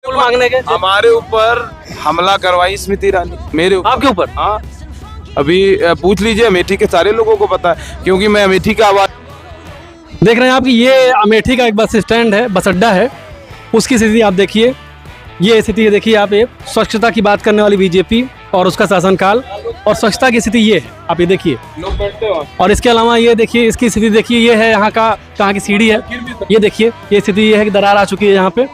मांगने के हमारे ऊपर हमला करवाई स्मृति ईरानी, मेरे ऊपर। आपके ऊपर? हाँ, अभी पूछ लीजिए, अमेठी के सारे लोगों को पता है, क्योंकि मैं अमेठी का आवाज। देख रहे हैं आप कि ये अमेठी का एक बस स्टैंड है, बस अड्डा है, उसकी स्थिति आप देखिए। ये स्थिति देखिए आप, ये स्वच्छता की बात करने वाली बीजेपी और उसका शासनकाल, और स्वच्छता की स्थिति ये है, आप ये देखिए। लोग बैठते हो। और इसके अलावा ये देखिए, इसकी स्थिति देखिए, ये है यहाँ का, कहाँ की सीढ़ी है, ये देखिए। ये स्थिति ये है कि दरार आ चुकी है यहाँ पे।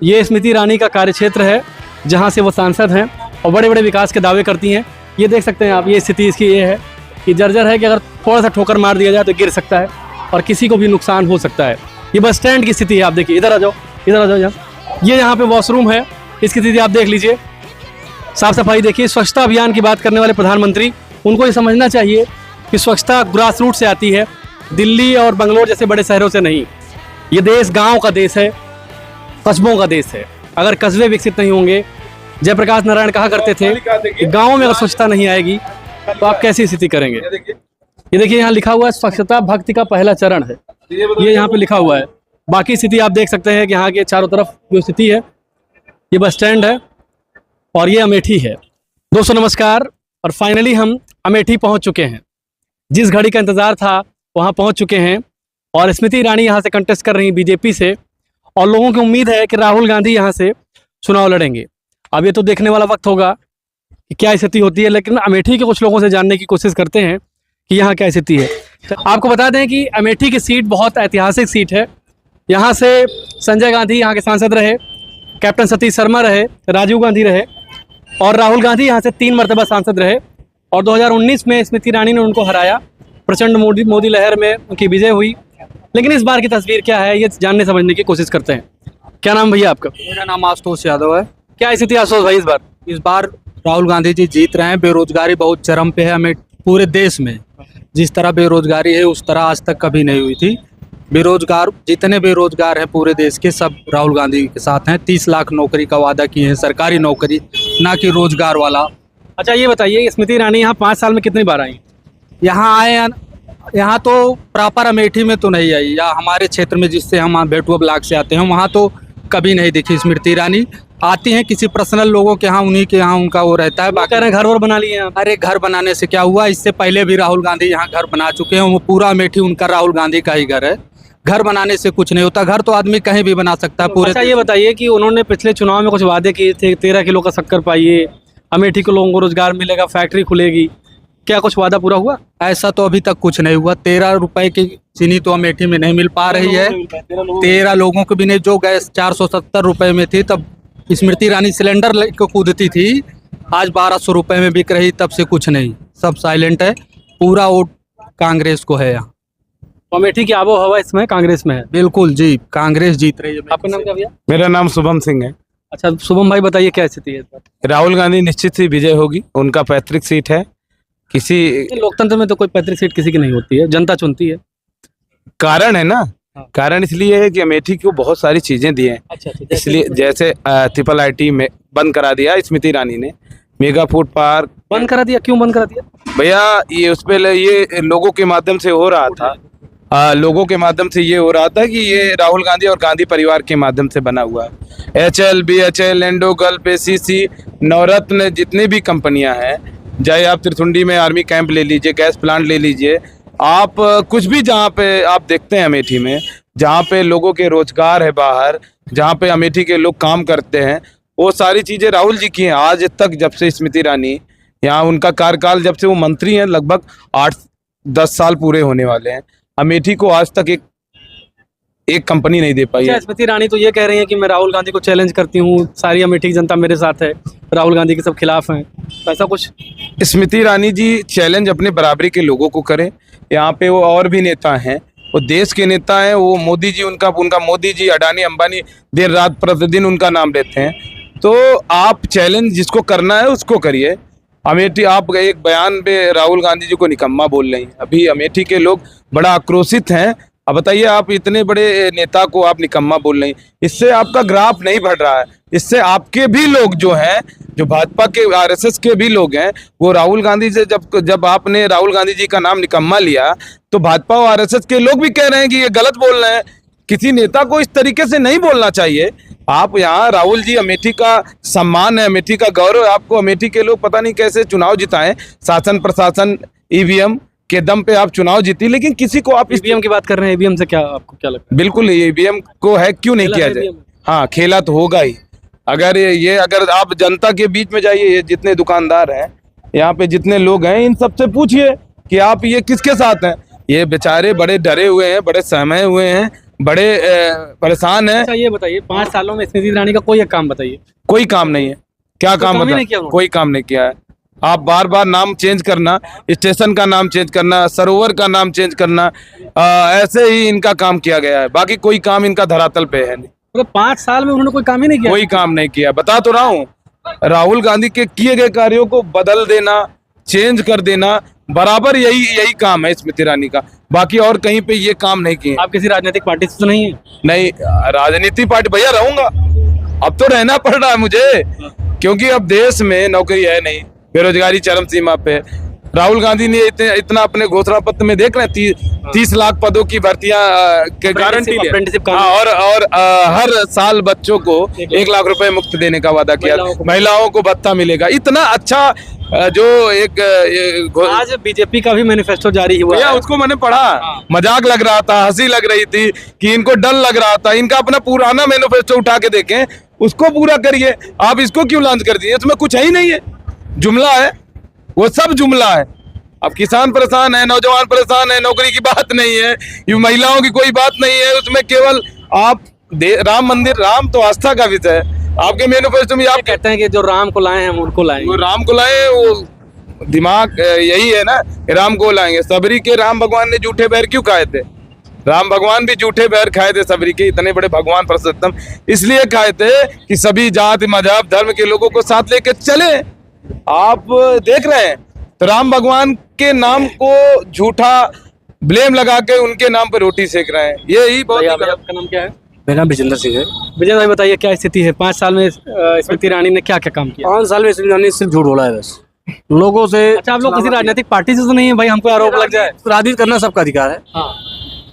ये स्मृति ईरानी का कार्यक्षेत्र है, जहाँ से वो सांसद हैं और बड़े बड़े विकास के दावे करती हैं। ये देख सकते हैं आप, ये स्थिति इसकी ये है कि जर्जर है कि अगर थोड़ा सा ठोकर मार दिया जाए तो गिर सकता है और किसी को भी नुकसान हो सकता है। ये बस स्टैंड की स्थिति है, आप देखिए। इधर आ जाओ, इधर आ जाओ। ये यहाँ पे वॉशरूम है, इसकी स्थिति आप देख लीजिए। साफ सफाई देखिए। स्वच्छता अभियान की बात करने वाले प्रधानमंत्री, उनको ये समझना चाहिए कि स्वच्छता ग्रास रूट से आती है, दिल्ली और बंगलोर जैसे बड़े शहरों से नहीं। ये देश गाँव का देश है, कस्बों का देश है। अगर कस्बे विकसित नहीं होंगे, जयप्रकाश नारायण कहा करते थे कि गाँव में अगर स्वच्छता नहीं आएगी तो आप कैसी स्थिति करेंगे। ये देखिए, यहाँ लिखा हुआ है स्वच्छता भक्ति का पहला चरण है, ये यहाँ पे लिखा हुआ है। बाकी स्थिति आप देख सकते हैं कि यहाँ के चारों तरफ जो स्थिति है। ये बस स्टैंड है और ये अमेठी है। दोस्तों नमस्कार, और फाइनली हम अमेठी पहुँच चुके हैं। जिस घड़ी का इंतज़ार था वहाँ पहुँच चुके हैं, और स्मृति ईरानी यहाँ से कंटेस्ट कर रही हैं बीजेपी से, और लोगों की उम्मीद है कि राहुल गांधी यहाँ से चुनाव लड़ेंगे। अब ये तो देखने वाला वक्त होगा कि क्या स्थिति होती है, लेकिन अमेठी के कुछ लोगों से जानने की कोशिश करते हैं कि यहाँ क्या स्थिति है। तो आपको बता दें कि अमेठी की सीट बहुत ऐतिहासिक सीट है। यहाँ से संजय गांधी यहाँ के सांसद रहे, कैप्टन सतीश शर्मा रहे, राजीव गांधी रहे, और राहुल गांधी यहाँ से 3 मरतबा सांसद रहे, और 2019 में स्मृति ईरानी ने उनको हराया। प्रचंड मोदी लहर में उनकी विजय हुई। लेकिन इस बार की तस्वीर क्या है, ये जानने समझने की कोशिश करते हैं। क्या नाम भैया आपका? मेरा नाम आशुतोष यादव है। क्या स्थिति आशुतोष भाई इस बार? राहुल गांधी जी जीत रहे हैं। बेरोजगारी बहुत चरम पे है हमें पूरे देश में। जिस तरह बेरोजगारी है उस तरह आज तक कभी नहीं हुई थी। बेरोजगार, जितने बेरोजगार हैं पूरे देश के, सब राहुल गांधी के साथ हैं। 30 लाख नौकरी का वादा किए हैं, सरकारी नौकरी, ना कि रोजगार वाला। अच्छा ये बताइए, स्मृति ईरानी यहाँ 5 साल में कितनी बार आई? यहाँ आए, यहाँ तो प्रॉपर अमेठी में तो नहीं आई, या हमारे क्षेत्र में जिससे हम बेटुआ ब्लॉक से आते हैं वहाँ तो कभी नहीं दिखी स्मृति ईरानी। आती हैं किसी पर्सनल लोगों के यहाँ, उन्हीं के यहाँ उनका वो रहता है। बाकी घर वर बना लिए हैं। अरे घर बनाने से क्या हुआ, इससे पहले भी राहुल गांधी यहाँ घर बना चुके हैं। वो पूरा अमेठी उनका राहुल गांधी का ही घर है। घर बनाने से कुछ नहीं होता, घर तो आदमी कहीं भी बना सकता है पूरे। अच्छा ये बताइए कि उन्होंने पिछले चुनाव में कुछ वादे किए थे, 13 किलो का शक्कर पाइए, अमेठी के लोगों को रोजगार मिलेगा, फैक्ट्री खुलेगी, क्या कुछ वादा पूरा हुआ? ऐसा तो अभी तक कुछ नहीं हुआ। 13 रुपए की चीनी तो अमेठी में नहीं मिल पा रही है। 13 लोगों को भी नहीं। जो गैस 470 रुपए में थी तब स्मृति ईरानी सिलेंडर को कूदती थी, आज 1200 रुपए में बिक रही, तब से कुछ नहीं, सब साइलेंट है। पूरा वोट कांग्रेस को है यहाँ। अमेठी की आबो हवा इसमें कांग्रेस में है। बिल्कुल जी, कांग्रेस जीत रही है। आपका नाम क्या भैया? मेरा नाम शुभम सिंह है। अच्छा शुभम भाई बताइए क्या स्थिति है इस बार? राहुल गांधी निश्चित ही विजय होगी, उनका पैतृक सीट है। किसी लोकतंत्र में तो कोई पैतृक सीट किसी की नहीं होती है, जनता चुनती है। कारण है ना, कारण इसलिए है कि अमेठी को बहुत सारी चीजें दी हैं। अच्छा, इसलिए जैसे ट्रिपल IT में बंद करा दिया स्मृति ईरानी ने, मेगा फूड पार्क बंद करा दिया। क्यों बंद करा दिया भैया? ये उस पे ये लोगों के माध्यम से हो रहा था। लोगों के माध्यम से ये हो रहा था कि ये राहुल गांधी और गांधी परिवार के माध्यम से बना हुआ है। HL, BHL, endo, gulf, ACC, नवरत्न, जितनी भी कंपनियां हैं, चाहे आप त्रिथुंडी में आर्मी कैंप ले लीजिए, गैस प्लांट ले लीजिए, आप कुछ भी जहाँ पे आप देखते हैं अमेठी में, जहाँ पे लोगों के रोजगार है बाहर, जहाँ पे अमेठी के लोग काम करते हैं, वो सारी चीज़ें राहुल जी की हैं। आज तक जब से स्मृति ईरानी यहाँ, उनका कार्यकाल जब से वो मंत्री हैं, लगभग 8-10 साल पूरे होने वाले हैं, अमेठी को आज तक एक कंपनी नहीं दे पाई है। स्मृति ईरानी तो ये कह रही है कि मैं राहुल गांधी को चैलेंज करती हूँ, सारी अमेठी की जनता मेरे साथ है, राहुल गांधी के सब खिलाफ हैं, ऐसा कुछ? स्मृति ईरानी जी चैलेंज अपने बराबरी के लोगों को करें। यहाँ पे वो और भी नेता हैं, वो देश के नेता हैं। वो मोदी जी, उनका मोदी जी, अडानी अंबानी देर रात प्रतिदिन उनका नाम लेते हैं। तो आप चैलेंज जिसको करना है उसको करिए। अमेठी, आप एक बयान पे राहुल गांधी जी को निकम्मा बोल रही हैं। अभी अमेठी के लोग बड़ा आक्रोशित हैं। अब बताइए, आप इतने बड़े नेता को आप निकम्मा बोल रही हैं, इससे आपका ग्राफ नहीं बढ़ रहा है। इससे आपके भी लोग जो हैं, जो भाजपा के RSS के भी लोग हैं, वो राहुल गांधी से जब आपने राहुल गांधी जी का नाम निकम्मा लिया, तो भाजपा और RSS के लोग भी कह रहे हैं कि ये गलत बोल रहे हैं। किसी नेता को इस तरीके से नहीं बोलना चाहिए आप यहाँ राहुल जी, अमेठी का सम्मान है, अमेठी का गौरव है। आपको अमेठी के लोग पता नहीं कैसे चुनाव जिताए, शासन प्रशासन ईवीएम के दम पे आप चुनाव जीती, लेकिन किसी को आप ईवीएम की बात कर रहे हैं, ईवीएम से क्या आपको क्या लगता है? बिल्कुल ईवीएम को हैक क्यों नहीं खेला किया है जाए? EVM? हाँ, खेला तो होगा ही। अगर ये अगर आप जनता के बीच में जाइए, ये जितने दुकानदार हैं यहाँ पे, जितने लोग हैं, इन सबसे पूछिए कि आप ये किसके साथ हैं। ये बेचारे बड़े डरे हुए हैं, बड़े सहमे हुए हैं, बड़े परेशान हैं। अच्छा ये बताइए, 5 सालों में स्मृति ईरानी का कोई एक काम बताइए। कोई काम नहीं है। क्या कोई काम काम ही बता? नहीं किया उन्होंने। कोई काम नहीं किया है। आप बार बार नाम चेंज करना, स्टेशन का नाम चेंज करना, सरोवर का नाम चेंज करना, ऐसे ही इनका काम किया गया है। बाकी कोई काम इनका धरातल पे है नहीं। मतलब 5 साल में उन्होंने कोई काम ही नहीं किया। कोई काम नहीं किया। बता तो रहा हूँ, राहुल गांधी के किए गए कार्यों को बदल देना, चेंज कर देना, बराबर यही काम है स्मृति ईरानी का। बाकी और कहीं पे ये काम नहीं किए। आप किसी राजनीतिक पार्टी से तो नहीं है? नहीं, राजनीति पार्टी भैया रहूंगा, अब तो रहना पड़ रहा है मुझे, क्योंकि अब देश में नौकरी है नहीं, बेरोजगारी चरम सीमा पे। राहुल गांधी ने इतना अपने घोषणा पत्र में देख रहे हैं 30 लाख पदों की भर्तियां के गारंटी ली। अप्रेंटिसशिप हाँ, और हर साल बच्चों को 1 लाख रुपए मुफ्त देने का वादा किया। महिलाओं को भत्ता मिलेगा। इतना अच्छा जो एक आज बीजेपी का भी मैनिफेस्टो जारी हुआ भैया, है। उसको मैंने पढ़ा, मजाक लग रहा था, हंसी लग रही थी कि इनको डर लग रहा था। इनका अपना पुराना मैनिफेस्टो उठा के देखें, उसको पूरा करिए। आप इसको क्यों लॉन्च कर दिए? उसमें कुछ है ही नहीं है, जुमला है, वो सब जुमला है। अब किसान परेशान है, नौजवान परेशान है, नौकरी की बात नहीं है, ये महिलाओं की कोई बात नहीं है। उसमें केवल आप राम मंदिर, राम तो आस्था का विषय है। आपके मैनिफेस्टो में आप कहते हैं कि जो राम को लाए हैं हम उनको लाएंगे। वो राम को लाए, वो दिमाग यही है ना, राम को लाएंगे। सबरी के राम भगवान ने जूठे बैर क्यों खाए थे? राम भगवान भी जूठे बैर खाए थे सबरी के। इतने बड़े भगवान पुरुषोत्तम इसलिए खाए थे कि सभी जाति मजहब धर्म के लोगों को साथ लेके चले। आप देख रहे हैं, तो राम भगवान के नाम को झूठा ब्लेम लगा के उनके नाम पर रोटी सेक रहे हैं। यही बहुत ही गलत। आपका नाम क्या है? मेरा नाम विजेंद्र सिंह है। विजय भाई बताइए, क्या स्थिति है? 5 साल में स्मृति ईरानी ने क्या क्या काम किया? 5 साल में स्मृति ईरानी सिर्फ झूठ बोला है बस लोगों से। अच्छा, आप लोग किसी राजनीतिक पार्टी से तो नहीं है भाई, हमको आरोप लग जाए। राजनीति करना सबका अधिकार है। हाँ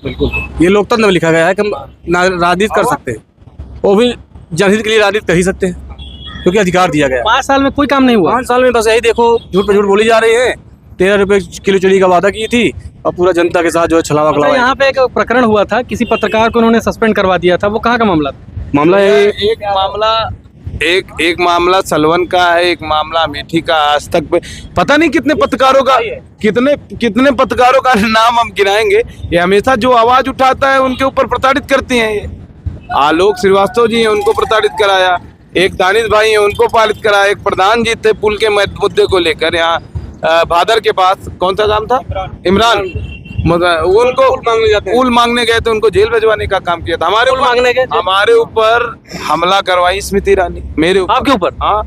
बिल्कुल। ये लोकतंत्र में लिखा गया है कि हम राजनीति कर सकते हैं, वो भी जनहित के लिए राजनीति कर ही सकते हैं, क्योंकि अधिकार दिया गया है। 5 साल में कोई काम नहीं हुआ। 5 साल में बस यही देखो, झूठ पे झूठ बोली जा रही है। 13 रुपए किलो चीनी का वादा की थी और पूरा जनता के साथ जो है छलावा अच्छा, खिलावा। यहाँ पे एक प्रकरण हुआ था, किसी पत्रकार को उन्होंने सस्पेंड करवा दिया था, वो कहाँ का मामला था? मामला यही एक मामला सलवन का है, एक मामला अमेठी का। आज तक पे पता नहीं कितने पत्रकारों का, कितने पत्रकारों का नाम हम गिनाएंगे। ये हमेशा जो आवाज उठाता है उनके ऊपर प्रताड़ित करती हैं। ये आलोक श्रीवास्तव जी हैं, उनको प्रताड़ित कराया। एक दानिश भाई हैं, उनको पालित कराया। एक प्रधान जी थे पुल के मुद्दे को लेकर, यहाँ भादर के पास, कौन सा काम था? इमरान। उनको पुल मांगने गए थे, उनको जेल भिजवाने का काम किया था। हमारे ऊपर हमला करवाई स्मृति ईरानी, मेरे ऊपर। आपके ऊपर? हाँ,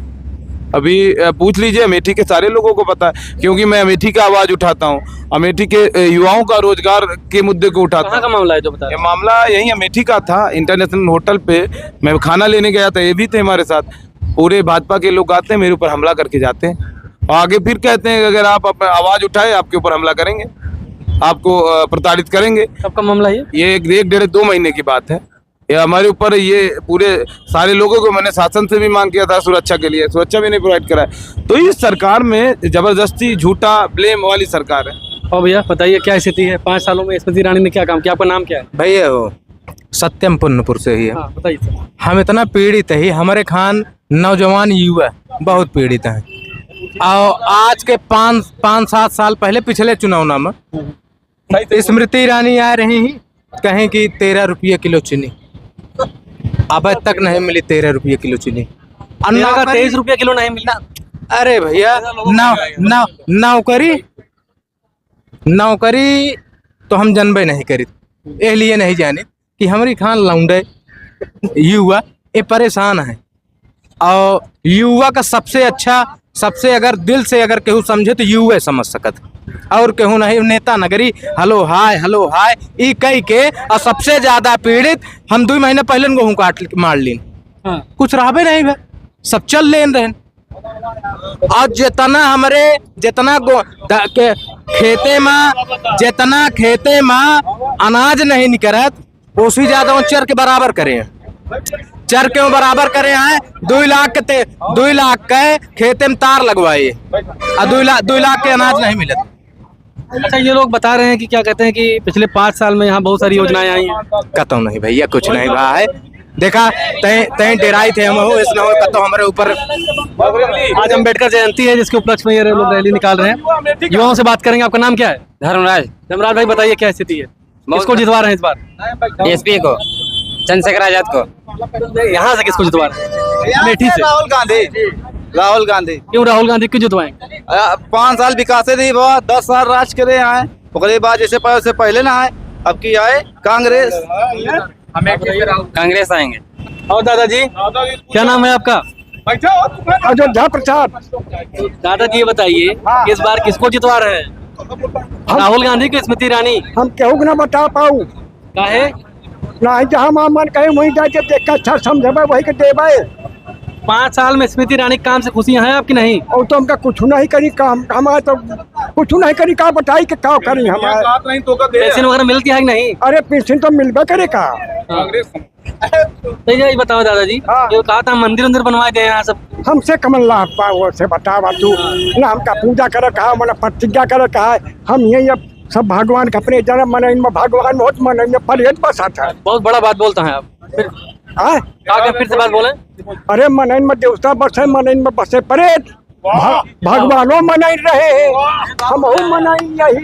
अभी पूछ लीजिए, अमेठी के सारे लोगों को पता है, क्योंकि मैं अमेठी का आवाज उठाता हूँ, अमेठी के युवाओं का रोजगार के मुद्दे को उठाता कहाँ का हूँ। मामला है जो बता? ये मामला यही अमेठी का था। इंटरनेशनल होटल पे मैं खाना लेने गया था, ये भी थे हमारे साथ। पूरे भाजपा के लोग आते हैं, मेरे ऊपर हमला करके जाते हैं, और आगे फिर कहते हैं कि अगर आप अपना आवाज उठाए आपके ऊपर हमला करेंगे, आपको प्रताड़ित करेंगे। कब का मामला है ये 1-1.5-2 महीने की बात है। ये हमारे ऊपर, ये पूरे सारे लोगों को मैंने शासन से भी मांग किया था सुरक्षा के लिए, सुरक्षा भी नहीं प्रोवाइड करा है। तो इस सरकार में जबरदस्ती झूठा ब्लेम वाली सरकार है। और भैया बताइए, क्या स्थिति है? 5 सालों में स्मृति ईरानी ने क्या काम किया? आपका नाम क्या है? भैया वो सत्यम पुन्नपुर से ही है। हाँ बताइए सर। हम इतना पीड़ित है, हमारे खान नौजवान युवा बहुत पीड़ित हैं। और आज के 5-7 साल पहले पिछले चुनाव में स्मृति ईरानी आ रही ही, कहें कि 13 रुपये किलो चीनी, अब तक नहीं मिली 13 रुपये किलो चीनी। 23 रुपये किलो नहीं मिला। अरे भैया, नौकरी तो हम जनबे नहीं करी, इसलिए नहीं जाने कि हमारी खान लौंडे युवा ये परेशान है। और युवा का सबसे अगर दिल से अगर केहू समझे तो युवा समझ सकत, और केहू नहीं। नेता नगरी हलो हाय ई कई के, और सबसे ज्यादा पीड़ित हम 2 महीने पहले गेहूँ काट मार लीन। हाँ। कुछ रहबे नहीं भे, सब चल लेन रहे। और जितना खेते में अनाज नहीं निकलत, उसी ज्यादा चर के बराबर करे। चर क्यों बराबर करे हैं? 2 लाख के खेते में तार लगवाए और 2 लाख के अनाज नहीं मिले। अच्छा, ये लोग बता रहे हैं कि क्या कहते हैं कि पिछले 5 साल में यहाँ बहुत सारी योजनाएं आई हैं। कहता नहीं भैया, कुछ नहीं रहा है। देखा तय डेराई थे हम हो, इसलिए कहता हमारे ऊपर। आज अम्बेडकर जयंती है जिसके उपलक्ष्य में ये लोग रैली निकाल रहे हैं। युवाओं से बात करेंगे। आपका नाम क्या है? धर्मराज भाई, बताइए क्या स्थिति है, किसको जितवा रहे हैं इस बार? एसपी को, चंद्रशेखर आजाद को। यहाँ से किसको जितवा रहे हैं? अमेठी से राहुल गांधी। क्यों राहुल गांधी क्यों जितवाएंगे? 5 साल विकास नहीं हुआ, 10 साल राज करे आए, उसके बाद जैसे से पहले ना आए, अब की आए कांग्रेस। कांग्रेस आएंगे। और दादाजी, क्या नाम है आपका? अयोध्या प्रसाद। दादाजी ये बताइए कि इस बार किसको जितवा रहे हैं? राहुल गांधी की स्मृति ईरानी? हम केहू ना बता पाऊ, काहे? ना जहाँ मन कहे वहीं जाके देख के अच्छा समझे वही के देवे। 5 साल में स्मृति ईरानी के काम से खुशियां हैं आपकी? नहीं। और तो हमका कुछ नहीं करी काम, हमारे तो कुछ नहीं करी, का बताई के का करी हमारे। पेंशन वगैरह मिलती है कि नहीं? अरे पेंशन तो मिलबे करे का। तो ये बताओ दादाजी, ये कहा था मंदिर बनवाए गए यहाँ सब, हमसे कमल लाभ पाओ से बतावा तू ना, हमका पूजा करे कहा, मतलब प्रतिज्ञा करे कहा। हम यही अब सब भगवान के अपने जन्म मन में भगवान बहुत मन में परहेज बसाता है। बहुत बड़ा बात बोलता है आप। फिर फिर से बात बोले। अरे मनइन में देवता बसे, मनइन में बसे परेत, भगवानों मनाई रहे, हम मनाई यही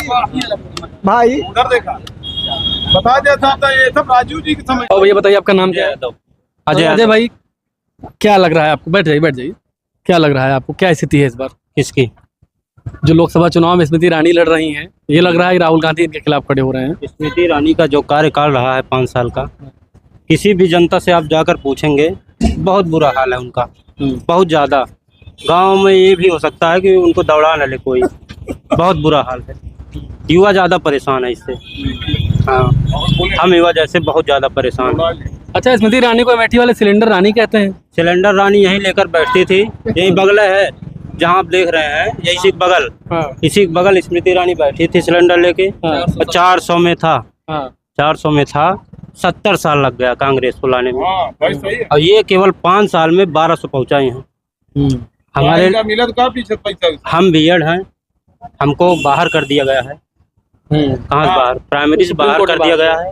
भाई। उधर देखा बता दिया था ये सब राजू जी के समय। और भैया बताइए आपका नाम क्या है? अजय भाई, क्या लग रहा है आपको? बैठ जाइए। क्या लग रहा है आपको, क्या स्थिति है इस बार? किसकी? जो लोकसभा चुनाव में स्मृति ईरानी लड़ रही हैं, ये लग रहा है राहुल गांधी इनके खिलाफ खड़े हो रहे हैं। स्मृति ईरानी का जो कार्यकाल रहा है 5 साल का, किसी भी जनता से आप जाकर पूछेंगे, बहुत बुरा हाल है उनका, बहुत ज़्यादा। गांव में ये भी हो सकता है कि उनको दौड़ा न ले कोई, बहुत बुरा हाल है। युवा ज़्यादा परेशान है इससे। हाँ, हम युवा जैसे बहुत ज़्यादा परेशान हैं। अच्छा, स्मृति ईरानी को अमेठी वाले सिलेंडर रानी कहते हैं। सिलेंडर रानी यहीं लेकर बैठती थी, यही बगल है जहाँ आप देख रहे हैं, यही इसी बगल, इसी बगल स्मृति ईरानी बैठी थी सिलेंडर लेके। 400 में था, 400 में था, 70 साल लग गया कांग्रेस को लाने में, और ये केवल 5 साल में 1200 पहुँचाई हैं। हमारे हम बीएड हैं, हमको बाहर कर दिया गया है। कहाँ से बाहर? प्राइमरी से बाहर कर दिया गया है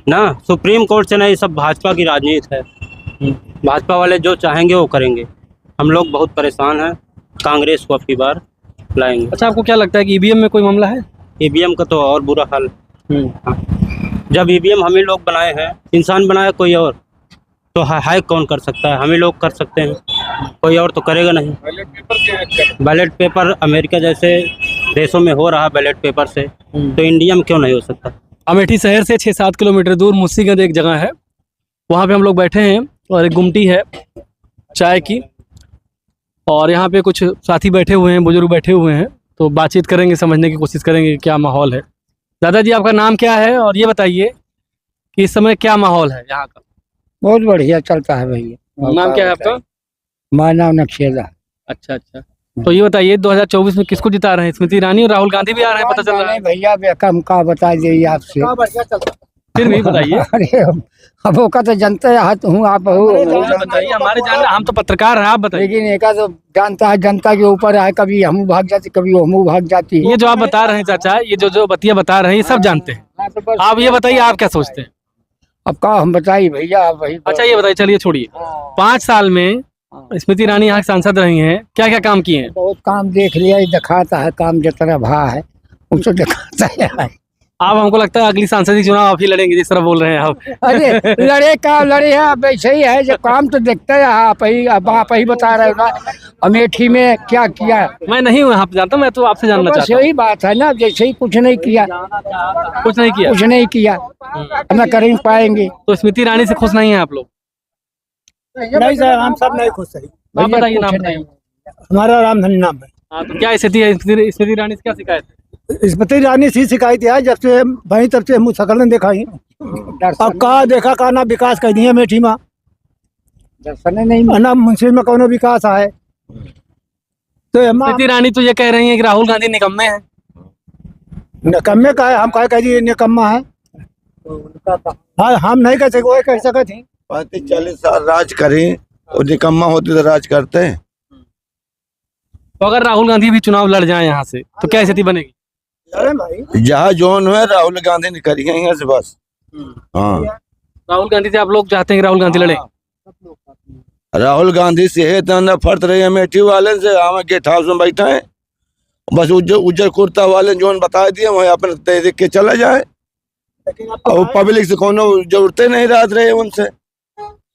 ना, सुप्रीम कोर्ट से नहीं, सब भाजपा की राजनीति है। भाजपा वाले जो चाहेंगे वो करेंगे। हम लोग बहुत परेशान हैं, कांग्रेस को अब की बार लाएंगे। अच्छा, आपको क्या लगता है कि ईवीएम में कोई मामला है? ईवीएम का तो और बुरा हाल है। जब ईवीएम हम ही लोग बनाए हैं, इंसान बनाया कोई और, तो हैक कौन कर सकता है? हम ही लोग कर सकते हैं, कोई और तो करेगा नहीं। बैलेट पेपर अमेरिका जैसे देशों में हो रहा बैलेट पेपर से, तो इंडिया में क्यों नहीं हो सकता? अमेठी शहर से 6-7 किलोमीटर दूर मुस्सीगंज एक जगह है, वहाँ पे हम लोग बैठे हैं और एक गुमटी है चाय की, और यहाँ पे कुछ साथी बैठे हुए हैं, बुजुर्ग बैठे हुए हैं, तो बातचीत करेंगे, समझने की कोशिश करेंगे कि क्या माहौल है। दादाजी, आपका नाम क्या है और ये बताइए कि इस समय क्या माहौल है यहाँ का? बहुत बढ़िया चलता है भैया। नाम क्या है आपका? मेरा नाम नक्शेदा। अच्छा, तो ये बताइए 2024 में किसको जिता रहे हैं? स्मृति ईरानी और राहुल गांधी भी आ रहे हैं, पता चल रहा है। भैया बेकम का बता दीजिए आपसे, फिर भी बताइए। अरे अब वो का तो जानते हैं, हूँ आप बताइए, हमारे जान, हम तो पत्रकार हैं, आप बताइए। लेकिन एक तो जानता है, जनता के ऊपर है, कभी हम भाग जाते, कभी हम भाग जाती है। ये जो आप बता रहे हैं चाचा, ये जो बतिया बता रहे हैं, ये सब जानते हैं। आप ये बताइए, आप क्या सोचते हैं? अब का हम बताइए भैया, आप वही। अच्छा, ये बताइए, चलिए छोड़िए। 5 साल में स्मृति ईरानी यहाँ सांसद रही हैं, क्या क्या काम किए हैं? बहुत काम देख लिया, दिखाता है काम जितना भा है उसको दिखाता है। आप, हमको लगता है अगली सांसद चुनाव आप ही लड़ेंगे, जिस तरह बोल रहे हैं आप। अरे लड़े का लड़े हैं, वैसे ही है, जो काम तो देखते हैं आप ही बता रहे हो ना, अमेठी में क्या किया। मैं नहीं हूँ यहाँ पे जानता, मैं तो आपसे जानना चाहता हूँ। यही बात है ना, जैसे ही कुछ नहीं किया, कुछ नहीं किया, हम कर ही पाएंगे। तो स्मृति ईरानी से खुश नहीं है आप लोग? नहीं सर, हम सब नहीं खुश है। आप बताइए, नाम बताइए। हमारा रामधन नाम है। हाँ, तो क्या स्थिति है? स्मृति ईरानी से क्या शिकायत है? स्मृति ईरानी से शिकायत है, जब से वही तब से हम सकल देखा ही, अब का देखा का ना विकास कर दिया अमेठी में, ना मुंशी में कोनो विकास है। तो स्मृति ईरानी तो ये कह रही है कि राहुल गांधी निकम्मे हैं। निकम्मे का है, हम कह दिए निकम्मा है। हाँ, हम नहीं कह सके, वो कह सके थी, 35-40 साल राज करें और निकम्मा होते तो राज करते हैं। तो अगर राहुल गांधी भी चुनाव लड़ जाए यहाँ से तो क्या स्थिति बनेगी? जहाँ जोन है राहुल गांधी ने करी है यहाँ से बस। हाँ, राहुल गांधी से आप लोग चाहते हैं कि राहुल गांधी लड़े? राहुल गांधी से है तो नफरत रही है अमेठी वाले से। हम गेट हाउस में बैठे हैं, बस उज्जर कुर्ता वाले जोन बता दिए वही अपने देख के चला जाए और पब्लिक से कोनो जरूरतें नहीं रात रहे उनसे।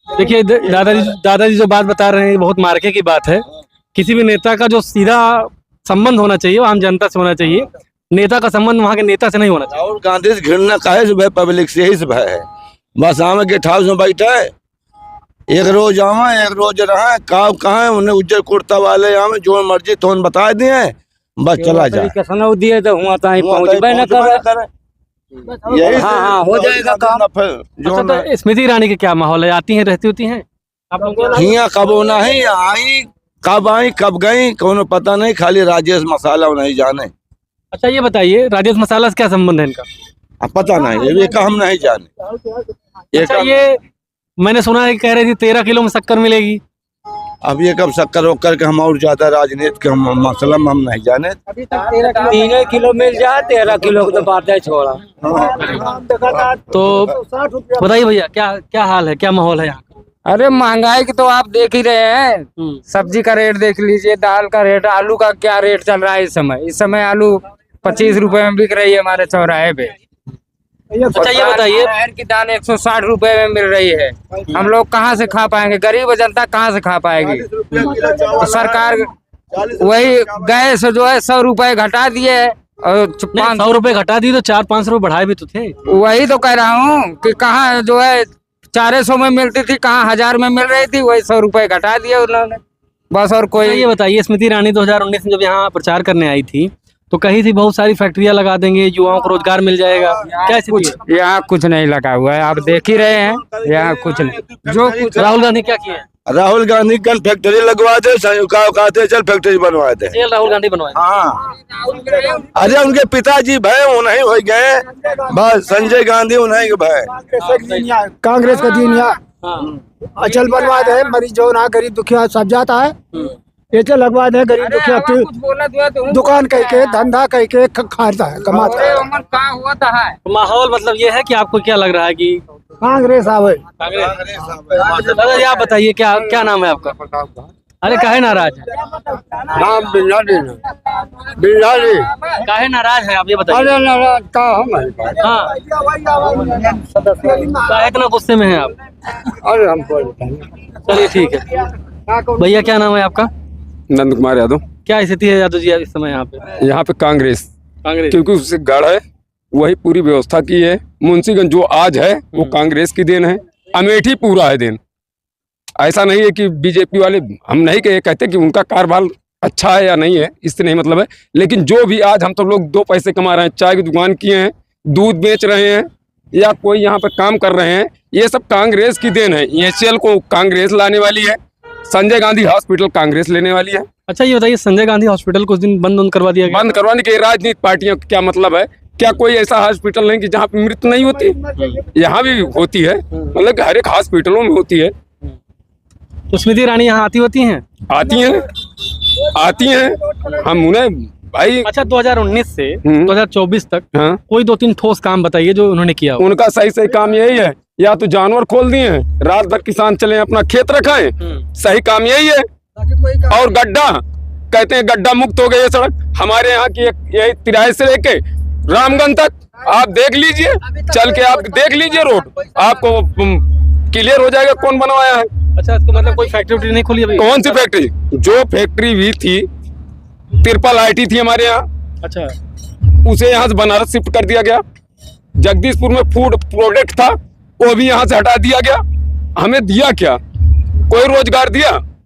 देखिए दादाजी जो बात बता रहे हैं बहुत मार्के की बात है। किसी भी नेता का जो सीधा संबंध होना चाहिए वो आम जनता से होना चाहिए, नेता का संबंध वहाँ के नेता से नहीं होना चाहिए। राहुल गांधी से घृणा काहे से भय, पब्लिक से यही से भय है। बस हम गेट हाउस में बैठा है, एक रोज आवा एक रोज रहा कहाँ उन्हें उज्जर कुर्ता वाले यहाँ जो मर्जी तो बता दिए बस चला जाए। दिए तो हुआ तो पहुँचबे न कर। यही हाँ, हो जाएगा काम। अच्छा, तो स्मृति ईरानी के क्या माहौल है? आती हैं, रहती होती हैं आप लोग? हियाँ कब होना है, आई कब आई कब गई कोनो पता नहीं, खाली राजेश मसाला नहीं जाने। अच्छा ये बताइए राजेश मसाला से क्या संबंध है इनका? अब पता नहीं, ये का हम नहीं जाने। अच्छा ये मैंने सुना है कि कह रही थी 13 किलो में शक्कर मिलेगी। अब ये कब शक्कर वक्कर के हम और ज्यादा राजनीति के मसला में हम नहीं जाने। 3 किलो मिल जाए 13 किलो तो बात है छोड़ा। तो बताइए भैया क्या हाल है, क्या माहौल है यहाँ? अरे महंगाई की तो आप देख ही रहे हैं। सब्जी का रेट देख लीजिए, दाल का रेट, आलू का क्या रेट चल रहा है इस समय आलू 25 रुपए में बिक रही है हमारे चौराहे पे। अच्छा ये बताइए, अरहर की दाल 160 रुपए में मिल रही है। हम लोग कहाँ से खा पाएंगे, गरीब जनता कहाँ से खा पाएगी? तो सरकार वही गैस जो है 100 रुपए घटा दिए और 100 रुपए घटा दी तो 400-500 रुपए बढ़ाए भी तो थे। वही तो कह रहा हूँ कि कहाँ जो है 400 में मिलती थी, कहाँ 1000 में मिल रही थी, वही 100 रुपए घटा दिए उन्होंने बस। और कोई ये बताइए स्मृति ईरानी 2019 में जब यहाँ प्रचार करने आई थी तो कही थी बहुत सारी फैक्ट्रियां लगा देंगे, युवाओं को रोजगार मिल जाएगा। क्या कुछ यहाँ कुछ नहीं लगा हुआ है, आप देख ही रहे हैं यहाँ कुछ नहीं। जो कुछ राहुल गांधी क्या किए? राहुल गांधी कल फैक्ट्री लगवा दे, चल फैक्ट्री बनवा दे। राहुल गांधी बनवाए? हाँ, अरे उनके पिताजी भय उन्हीं हो गए, बस संजय गांधी उन्हीं के भय। कांग्रेस का दिन अचल बनवा दे, मरीज जो ना गरीब दुखिया सब जाता है, ये लगवा दे। गरीब दुखिया दुकान कह के धंधा कह के खाता है, कमाता है। माहौल मतलब ये है कि आपको क्या लग रहा है कि कांग्रेस आवे? दादा आप बताइए क्या नाम है आपका? अरे काहे नाराज है? नाम बिल्लाली। काहे नाराज है आप ये बताइए? अरे नाराज का हम हाँ, काहे इतना गुस्से में हैं आप? अरे हमको चलिए ठीक है। भैया क्या नाम है आपका? नंद कुमार यादव। क्या स्थिति है यादव जी इस समय यहाँ पे? यहाँ पे कांग्रेस क्योंकि उससे गढ़ है, वही पूरी व्यवस्था की है। मुंशीगंज जो आज है वो कांग्रेस की देन है, अमेठी पूरा है देन। ऐसा नहीं है कि बीजेपी वाले, हम नहीं कहते कि उनका कारोबार अच्छा है या नहीं है, इससे नहीं मतलब है। लेकिन जो भी आज हम सब लोग 2 पैसे कमा रहे हैं, चाय की दुकान किए हैं, दूध बेच रहे हैं या कोई यहाँ पे काम कर रहे हैं, ये सब कांग्रेस की देन है। EHL को कांग्रेस लाने वाली है, संजय गांधी हॉस्पिटल कांग्रेस लेने वाली है। अच्छा ये बताइए संजय गांधी हॉस्पिटल कुछ दिन बंद करवा दिया गया। बंद करवाने के राजनीतिक पार्टियों का क्या मतलब है? क्या कोई ऐसा हॉस्पिटल नहीं कि जहाँ पे मृत्यु नहीं होती? यहाँ भी होती है, मतलब कि हर एक हॉस्पिटलों में होती है। तो स्मृति ईरानी यहाँ आती होती हैं? आती हैं हम उन्हें भाई। अच्छा 2019 से 2024 तक कोई 2-3 ठोस काम बताइए जो उन्होंने किया। उनका सही काम यही है, या तो जानवर खोल दिए हैं, रात भर किसान चले अपना खेत रखाएं, सही काम यही है। और गड्ढा कहते हैं गड्ढा मुक्त हो गई है सड़क हमारे यहाँ की, यही तिराहे से लेके रामगंज तक आप देख लीजिए, चल के आप देख लीजिए, रोड आपको क्लियर हो जाएगा कौन बनवाया है। अच्छा इसको मतलब कोई फैक्ट्री नहीं खोली अभी? कौन सी फैक्ट्री? जो फैक्ट्री भी थी तिरपल IT थी हमारे यहाँ, अच्छा उसे यहाँ से बनारस शिफ्ट कर दिया गया। जगदीशपुर में फूड प्रोडक्ट था, वो भी यहाँ से हटा दिया गया। हमें दिया क्या? कोई रोजगार दिया?